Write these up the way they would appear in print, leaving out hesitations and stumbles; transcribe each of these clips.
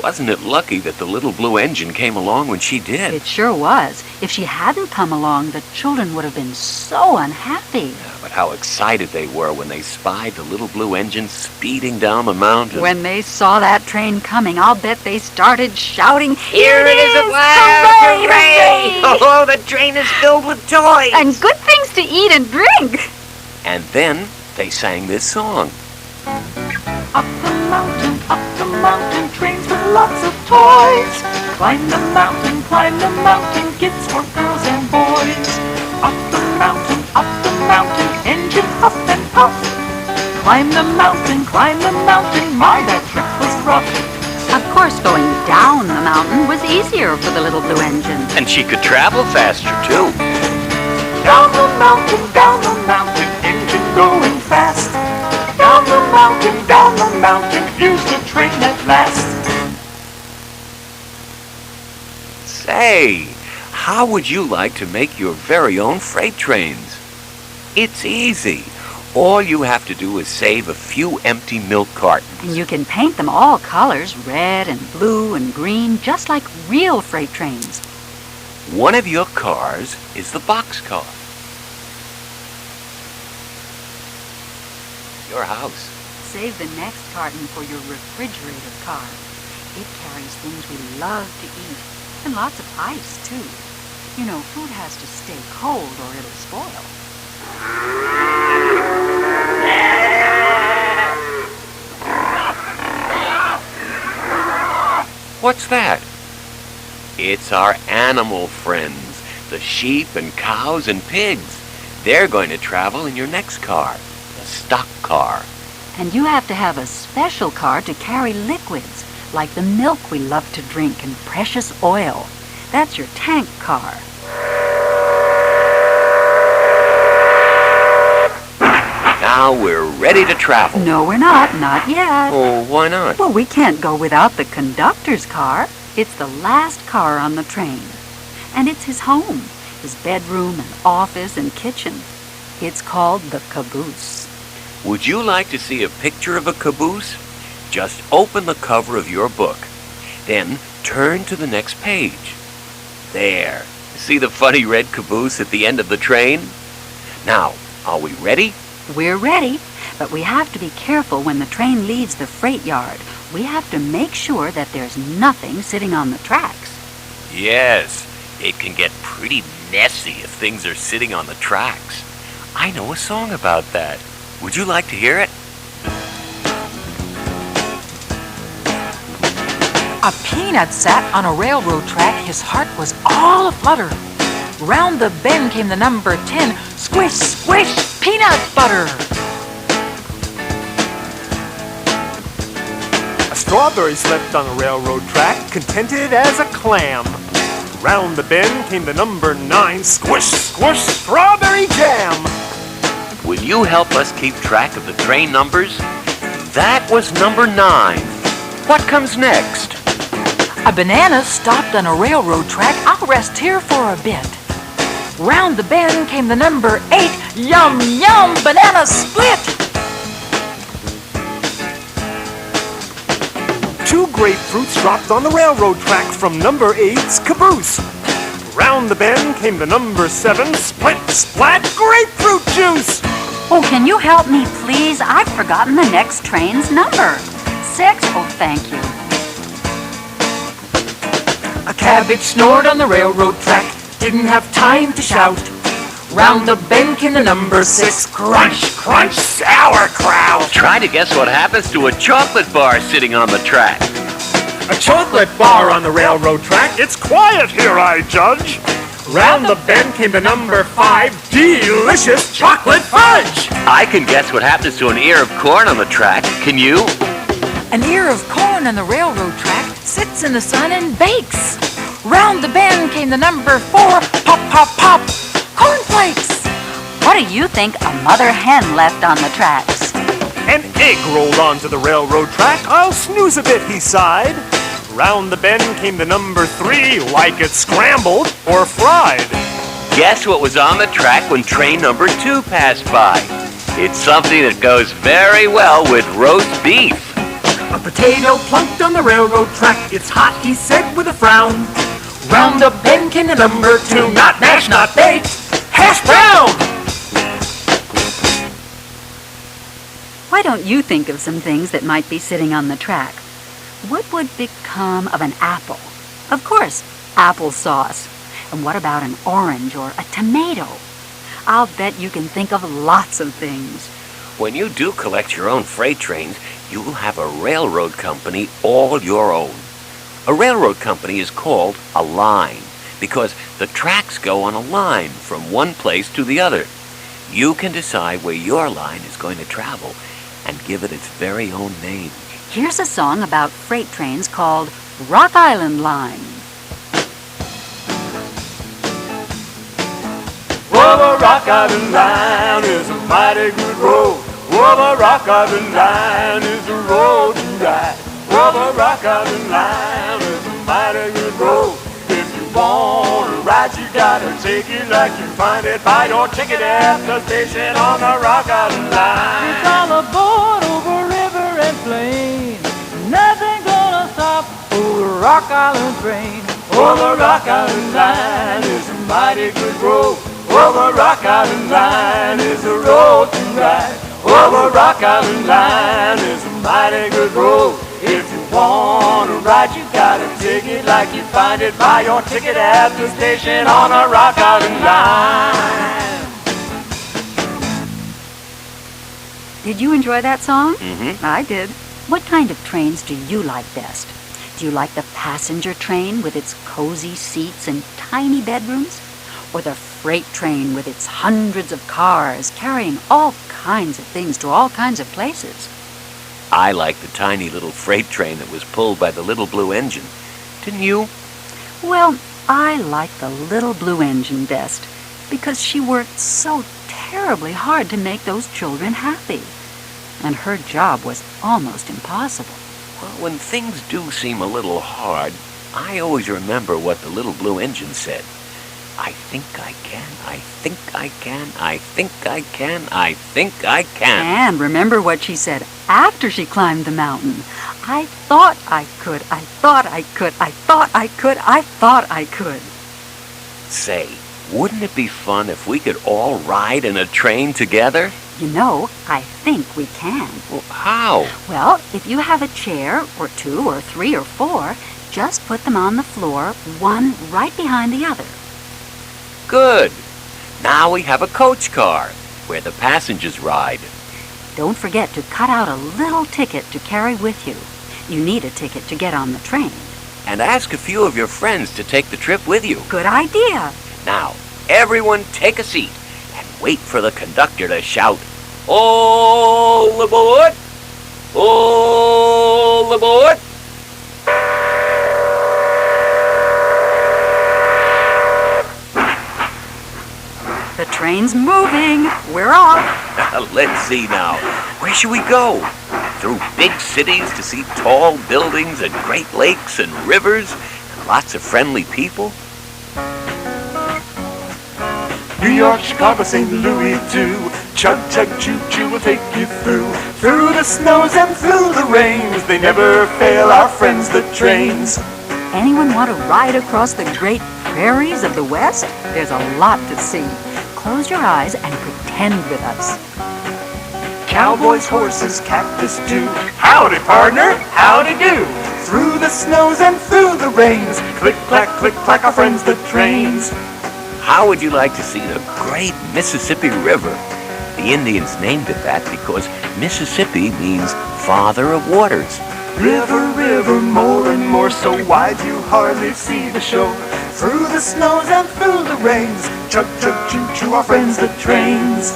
Wasn't it lucky that the little blue engine came along when she did? It sure was. If she hadn't come along, the children would have been so unhappy. Yeah, but how excited they were when they spied the little blue engine speeding down the mountain. When they saw that train coming, I'll bet they started shouting, "Here it is at last! Hooray! Oh, the train is filled with toys! And good things to eat and drink!" And then they sang this song. Up the mountain, trains with lots of toys. Climb the mountain, gifts for girls and boys. Up the mountain, engine puff and puff. Climb the mountain, my, that trip was rough. Of course, going down the mountain was easier for the little blue engine. And she could travel faster, too. Down the mountain, engine going fast. Down the mountain, here's the train at last. Say, how would you like to make your very own freight trains? It's easy. All you have to do is save a few empty milk cartons. And you can paint them all colors, red and blue and green, just like real freight trains. One of your cars is the boxcar. Your house. Save the next carton for your refrigerator car. It carries things we love to eat, and lots of ice, too. You know, food has to stay cold or it'll spoil. What's that? It's our animal friends, the sheep and cows and pigs. They're going to travel in your next car, the stock car. And you have to have a special car to carry liquids, like the milk we love to drink and precious oil. That's your tank car. Now we're ready to travel. No, we're not yet. Oh, why not? Well, we can't go without the conductor's car. It's the last car on the train. And it's his home, his bedroom and office and kitchen. It's called the caboose. Would you like to see a picture of a caboose? Just open the cover of your book. Then turn to the next page. There. See the funny red caboose at the end of the train? Now, are we ready? We're ready, but we have to be careful when the train leaves the freight yard. We have to make sure that there's nothing sitting on the tracks. Yes, it can get pretty messy if things are sitting on the tracks. I know a song about that. Would you like to hear it? A peanut sat on a railroad track, his heart was all aflutter. Round the bend came the number 10, squish, squish, peanut butter. A strawberry slept on a railroad track, contented as a clam. Round the bend came the number 9, squish, squish, strawberry jam. Will you help us keep track of the train numbers? That was number 9. What comes next? A banana stopped on a railroad track, I'll rest here for a bit. Round the bend came the number 8, yum, yum, banana split. 2 grapefruits dropped on the railroad track from number 8's caboose. Round the bend came the number 7, split, splat, grapefruit juice. Oh, can you help me, please? I've forgotten the next train's number. 6? Oh, thank you. A cabbage snored on the railroad track, didn't have time to shout. Round the bend came the number 6, crunch, crunch, sauerkraut. Try to guess what happens to a chocolate bar sitting on the track. A chocolate bar on the railroad track, it's quiet here, I judge. Round the bend came the number 5, delicious chocolate fudge. I can guess what happens to an ear of corn on the track. Can you? An ear of corn on the railroad track sits in the sun and bakes. Round the bend came the number 4, pop, pop, pop, cornflakes. What do you think a mother hen left on the tracks? An egg rolled onto the railroad track, I'll snooze a bit, he sighed. Round the bend came the number 3, like it scrambled or fried. Guess what was on the track when train number 2 passed by? It's something that goes very well with roast beef. A potato plunked on the railroad track. It's hot, he said with a frown. Round the bend came the number 2, not mashed, not baked, hash brown! Why don't you think of some things that might be sitting on the track? What would become of an apple? Of course, applesauce. And what about an orange or a tomato? I'll bet you can think of lots of things. When you do collect your own freight trains, you'll have a railroad company all your own. A railroad company is called a line because the tracks go on a line from one place to the other. You can decide where your line is going to travel and give it its very own name. Here's a song about freight trains called Rock Island Line. Well, the Rock Island Line is a mighty good road. Well, the Rock Island Line is a road to ride. Well, the Rock Island Line is a mighty good road. If you want to ride, you gotta take it like you find it. Buy your ticket at the station on the Rock Island Line. It's all aboard over river and plain. Nothing gonna stop the Rock Island train. Oh, the Rock Island Line is a mighty good road. Oh, the Rock Island Line is a road to ride. Oh, the Rock Island Line is a mighty good road. If you want to ride, you gotta take it like you find it. Buy your ticket at the station on the Rock Island Line. Did you enjoy that song? Mm-hmm. I did. What kind of trains do you like best? Do you like the passenger train with its cozy seats and tiny bedrooms? Or the freight train with its hundreds of cars carrying all kinds of things to all kinds of places? I like the tiny little freight train that was pulled by the little blue engine. Didn't you? Well, I like the little blue engine best because she worked so terribly hard to make those children happy. And her job was almost impossible. Well, when things do seem a little hard, I always remember what the little blue engine said. I think I can, I think I can, I think I can, I think I can. And remember what she said after she climbed the mountain. I thought I could, I thought I could, I thought I could, I thought I could. Say, wouldn't it be fun if we could all ride in a train together? You know, I think we can. Well, how? Well, if you have a chair, or 2, or 3, or 4, just put them on the floor, one right behind the other. Good. Now we have a coach car where the passengers ride. Don't forget to cut out a little ticket to carry with you. You need a ticket to get on the train. And ask a few of your friends to take the trip with you. Good idea. Now, everyone take a seat and wait for the conductor to shout, "All aboard! All aboard!" The train's moving. We're off. Let's see now. Where should we go? Through big cities to see tall buildings and great lakes and rivers and lots of friendly people? New York, Chicago, St. Louis too. Chug, chug, choo, choo will take you through. Through the snows and through the rains. They never fail, our friends the trains. Anyone want to ride across the great prairies of the West? There's a lot to see. Close your eyes and pretend with us. Cowboys, horses, cactus too. Howdy, partner, howdy do. Through the snows and through the rains. Click, clack, our friends the trains. How would you like to see the great Mississippi River? The Indians named it that because Mississippi means Father of Waters. River, river, more and more so wide you hardly see the shore. Through the snows and through the rains. Chug, chug, choo, choo, our friends the trains.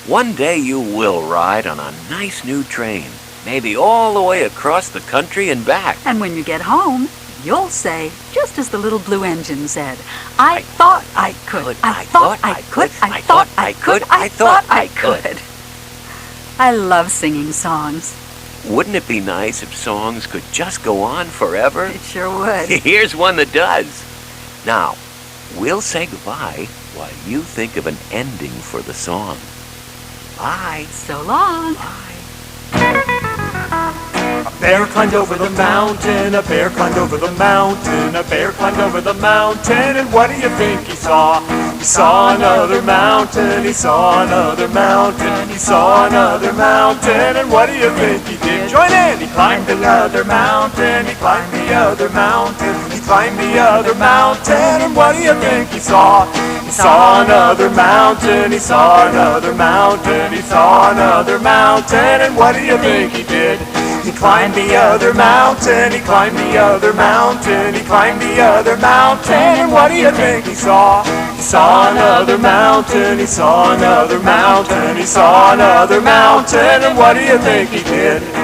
One day you will ride on a nice new train, maybe all the way across the country and back. And when you get home, you'll say, just as the little blue engine said, I thought I could, I thought I could, I thought I could, I thought I could. I love singing songs. Wouldn't it be nice if songs could just go on forever? It sure would. Here's one that does. Now, we'll say goodbye while you think of an ending for the song. Bye. So long. A bear climbed over the mountain, a bear climbed over the mountain, a bear climbed over the mountain, and what do you think he saw? He saw another mountain, he saw another mountain, he saw another mountain, and what do you think he did? Join in! He climbed another mountain, he climbed the other mountain, he climbed the other mountain, and what do you think he saw? He saw another mountain, he saw another mountain, he saw another mountain, and what do you think he did? He climbed the other mountain, he climbed the other mountain, he climbed the other mountain, and what do you think he saw? He saw another mountain, he saw another mountain, he saw another mountain, and what do you think he did?